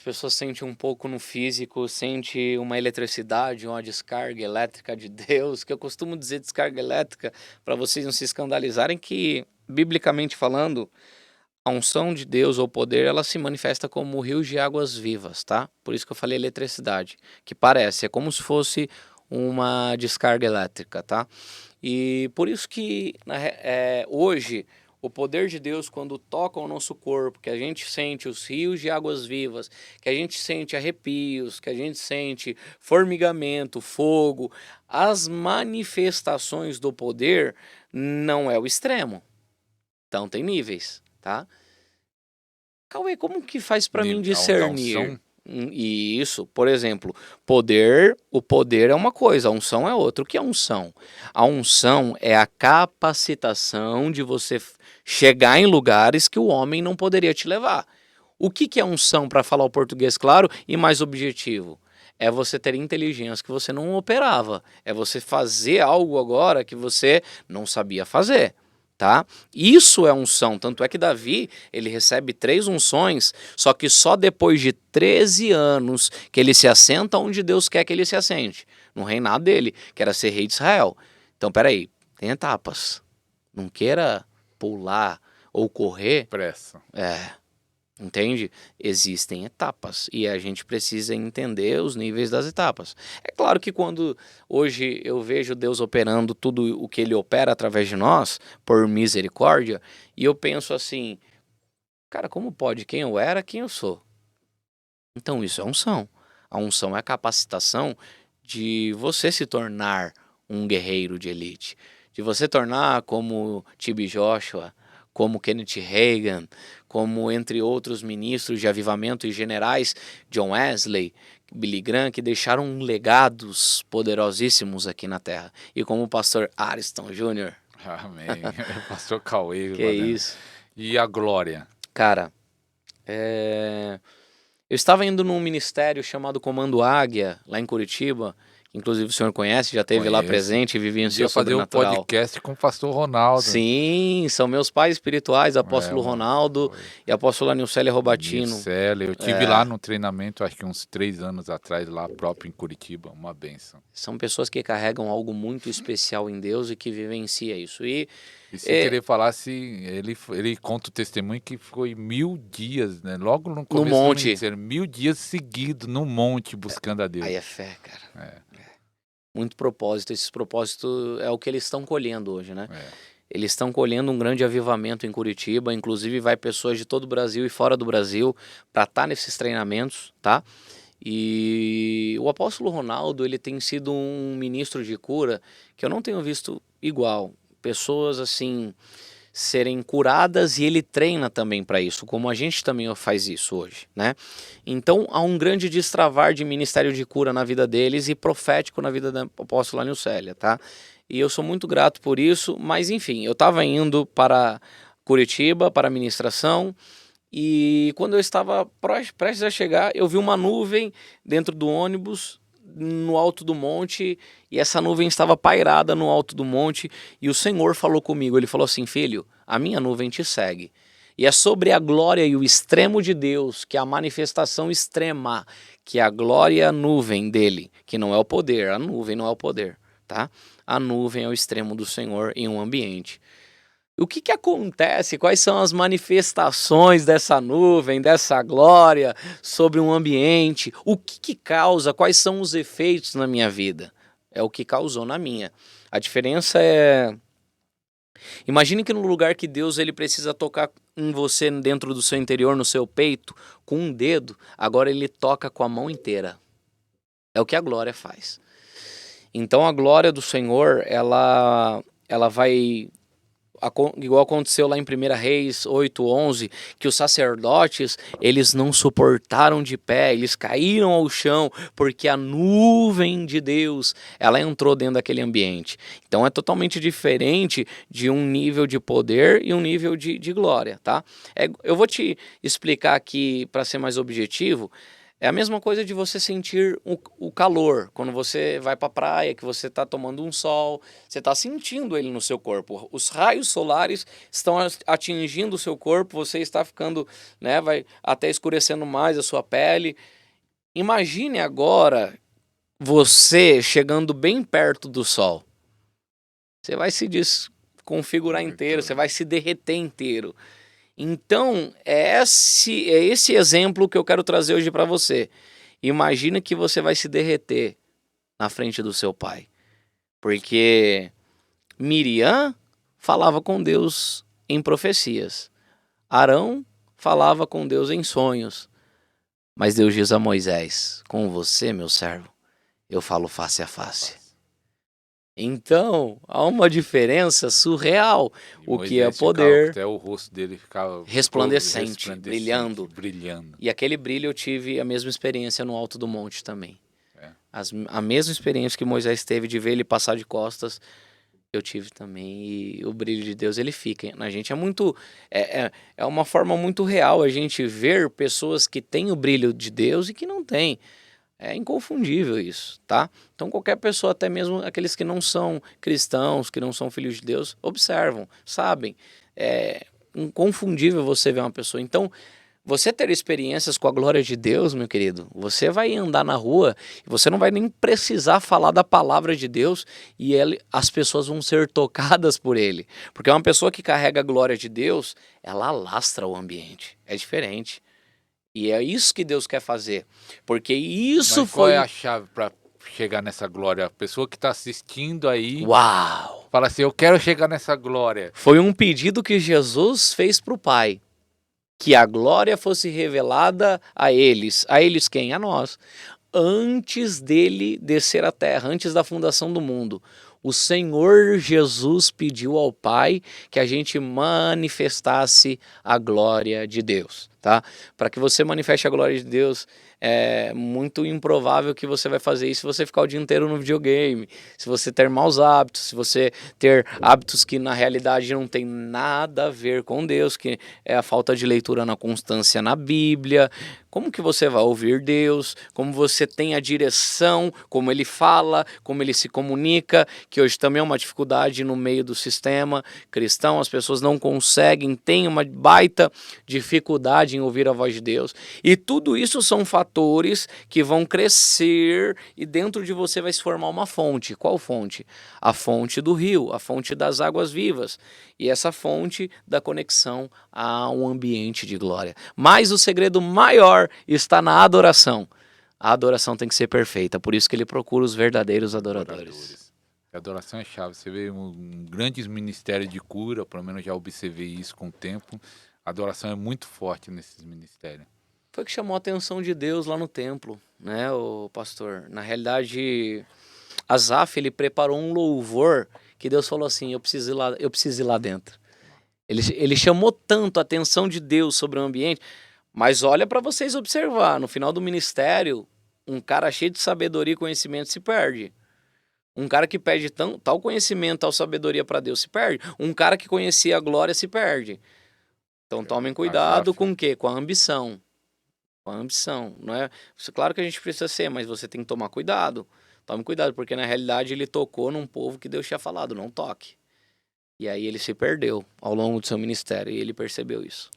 As pessoas sentem um pouco no físico, sente uma eletricidade, uma descarga elétrica de Deus, que eu costumo dizer descarga elétrica, para vocês não se escandalizarem, que, biblicamente falando, a unção de Deus ou poder, ela se manifesta como rios de águas vivas, tá? Por isso que eu falei eletricidade, que parece, é como se fosse uma descarga elétrica, tá? E por isso que hoje o poder de Deus, quando toca o nosso corpo, que a gente sente os rios de águas vivas, que a gente sente arrepios, que a gente sente formigamento, fogo, as manifestações do poder não é o extremo. Então tem níveis, tá? Cauê, como que faz para mim Da discernir? unção? Isso, por exemplo, o poder é uma coisa, a unção é outra. O que é unção? A unção é a capacitação de você chegar em lugares que o homem não poderia te levar. O que é unção, para falar o português claro e mais objetivo? É você ter inteligência que você não operava. É você fazer algo agora que você não sabia fazer. Tá? Isso é unção, tanto é que Davi, ele recebe 3 unções, só que só depois de 13 anos que ele se assenta onde Deus quer que ele se assente, no reinado dele, que era ser rei de Israel. Então, peraí, tem etapas. Não queira pular ou correr, Pressa. entende? Existem etapas e a gente precisa entender os níveis das etapas. É claro que quando hoje eu vejo Deus operando tudo o que ele opera através de nós, por misericórdia, e eu penso assim, cara, como pode? Quem eu era, quem eu sou? Então isso é unção. A unção é a capacitação de você se tornar um guerreiro de elite, de você tornar como T.B. Joshua, como Kenneth Reagan, como entre outros ministros de avivamento e generais, John Wesley, Billy Graham, que deixaram legados poderosíssimos aqui na Terra. E como o pastor Ariston Jr. Amém. Pastor Cauê Que fazendo. isso? E a glória? Cara, eu estava indo num ministério chamado Comando Águia, lá em Curitiba, que inclusive o senhor conhece, já esteve lá Conheço. presente e vivenciou Podia fazer o sobrenatural. podcast com o pastor Ronaldo. Sim, são meus pais espirituais, É, apóstolo Ronaldo foi. e apóstolo Anicélia Robatino. Nilcele. Eu tive lá no treinamento, acho que uns 3 anos atrás, lá próprio em Curitiba. Uma benção. São pessoas que carregam algo muito especial em Deus e que vivencia isso. E E sem é, querer falar, se ele conta o testemunho que foi 1000 dias, né? Logo no no começo do monte, ministério, 1000 dias seguidos no monte buscando a aí Deus. é fé, cara. É, Muito propósito. Esses propósitos é o que eles estão colhendo hoje, né? é. Eles estão colhendo um grande avivamento em Curitiba, inclusive vai pessoas de todo o Brasil e fora do Brasil para estar nesses treinamentos, tá? E o apóstolo Ronaldo, ele tem sido um ministro de cura que eu não tenho visto igual. Pessoas assim serem curadas e ele treina também para isso, como a gente também faz isso hoje, né? Então há um grande destravar de ministério de cura na vida deles e profético na vida da apóstola Nilcélia, tá? E eu sou muito grato por isso, mas enfim, eu estava indo para Curitiba para a ministração e quando eu estava prestes a chegar, eu vi uma nuvem dentro do ônibus no alto do monte, e essa nuvem estava pairada no alto do monte, e o Senhor falou comigo, ele falou assim: filho, a minha nuvem te segue. E é sobre a glória e o extremo de Deus, que é a manifestação extrema, que é a glória e a nuvem dele, que não é o poder, a nuvem não é o poder, tá? A nuvem é o extremo do Senhor em um ambiente. O que acontece? Quais são as manifestações dessa nuvem, dessa glória sobre um ambiente? O que causa? Quais são os efeitos na minha vida? É o que causou na minha. A diferença é, imagine que no lugar que Deus ele precisa tocar em você dentro do seu interior, no seu peito, com um dedo, agora ele toca com a mão inteira. É o que a glória faz. Então a glória do Senhor, ela vai igual aconteceu lá em 1 Reis 8:11, que os sacerdotes, eles não suportaram de pé, eles caíram ao chão, porque a nuvem de Deus, ela entrou dentro daquele ambiente. Então é totalmente diferente de um nível de poder e um nível de glória, tá? Eu vou te explicar aqui, para ser mais objetivo, É a mesma coisa de você sentir o calor. Quando você vai para a praia, que você está tomando um sol, você está sentindo ele no seu corpo. Os raios solares estão atingindo o seu corpo, você está ficando, né, vai até escurecendo mais a sua pele. Imagine agora você chegando bem perto do sol. Você vai se desconfigurar inteiro, você vai se derreter inteiro. Então, é esse exemplo que eu quero trazer hoje para você. Imagina que você vai se derreter na frente do seu pai. Porque Miriam falava com Deus em profecias. Arão falava com Deus em sonhos. Mas Deus diz a Moisés: com você, meu servo, eu falo face a face. Então, há uma diferença surreal. E O que é Moisés poder até o rosto dele ficava resplandecente, brilhando. brilhando. E aquele brilho eu tive a mesma experiência no alto do monte também. É. A mesma experiência que Moisés teve de ver ele passar de costas, eu tive também. E o brilho de Deus, ele fica na gente. É uma forma muito real a gente ver pessoas que têm o brilho de Deus e que não têm. É inconfundível isso, tá? Então qualquer pessoa, até mesmo aqueles que não são cristãos, que não são filhos de Deus, observam, sabem. É inconfundível você ver uma pessoa. Então, você ter experiências com a glória de Deus, meu querido, você vai andar na rua e você não vai nem precisar falar da palavra de Deus e as pessoas vão ser tocadas por ele. Porque uma pessoa que carrega a glória de Deus, ela alastra o ambiente. É diferente. E é isso que Deus quer fazer. Porque isso Mas qual foi... é a chave para chegar nessa glória? A pessoa que está assistindo aí Uau! fala assim, eu quero chegar nessa glória. Foi um pedido que Jesus fez para o Pai. Que a glória fosse revelada a eles. A eles quem? A nós. Antes dele descer à terra, antes da fundação do mundo. O Senhor Jesus pediu ao Pai que a gente manifestasse a glória de Deus, tá? Para que você manifeste a glória de Deus, é muito improvável que você vai fazer isso se você ficar o dia inteiro no videogame, se você ter maus hábitos, se você ter hábitos que na realidade não tem nada a ver com Deus, que é a falta de leitura na constância na Bíblia. Como que você vai ouvir Deus? Como você tem a direção? Como ele fala? Como ele se comunica? Que hoje também é uma dificuldade no meio do sistema cristão. As pessoas não conseguem, têm uma baita dificuldade em ouvir a voz de Deus. E tudo isso são fatores que vão crescer e dentro de você vai se formar uma fonte. Qual fonte? A fonte do rio, a fonte das águas vivas. E essa fonte da conexão a um ambiente de glória. Mas o segredo maior está na adoração. A adoração tem que ser perfeita, por isso que ele procura os verdadeiros adoradores. A adoração é chave. Você vê um grande ministério de cura, pelo menos já observei isso com o tempo. A adoração é muito forte nesses ministérios. Foi o que chamou a atenção de Deus lá no templo, né, o pastor? Na realidade, Asaf, ele preparou um louvor que Deus falou assim, eu preciso ir lá dentro. Ele chamou tanto a atenção de Deus sobre o ambiente, mas olha para vocês observar, no final do ministério, um cara cheio de sabedoria e conhecimento se perde. Um cara que pede tal conhecimento, tal sabedoria para Deus se perde. Um cara que conhecia a glória se perde. Então tomem cuidado com o quê? Com a ambição. Com a ambição, não é? Claro que a gente precisa ser, mas você tem que tomar cuidado. Tome cuidado, porque na realidade ele tocou num povo que Deus tinha falado, não toque. E aí ele se perdeu ao longo do seu ministério e ele percebeu isso.